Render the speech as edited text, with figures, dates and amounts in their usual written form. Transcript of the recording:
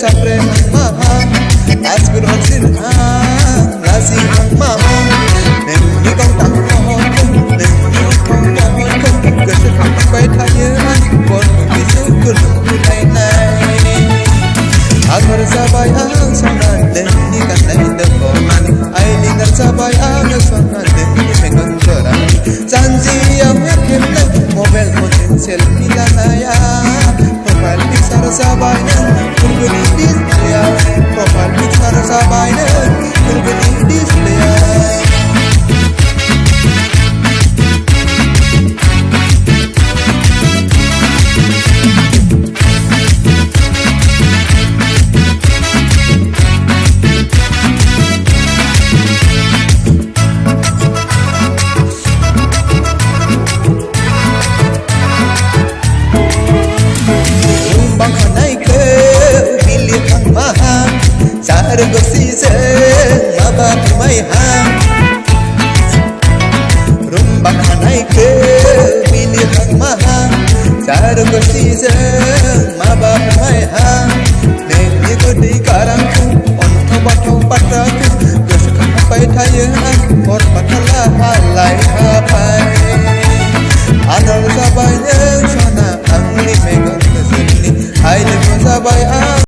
sapre maha asgur sin ha lasi maha nem ni kong tang ho nem ni kong ho ke se kham pai tha ye an kon ki su kun nai nai agar sabai ang sana nem ni kan nai de ko man ai ni ngar sabai ang sana nem ni mengang jora janji am hem na mobile mo selfie la na ya profile picture sabai na kurguni display profile picture sabai na kurguni display bang khanai ke bili khang maha sar go si se ma ba mai ha rum bang khanai ke bili khang maha sar go si se ma ba mai ha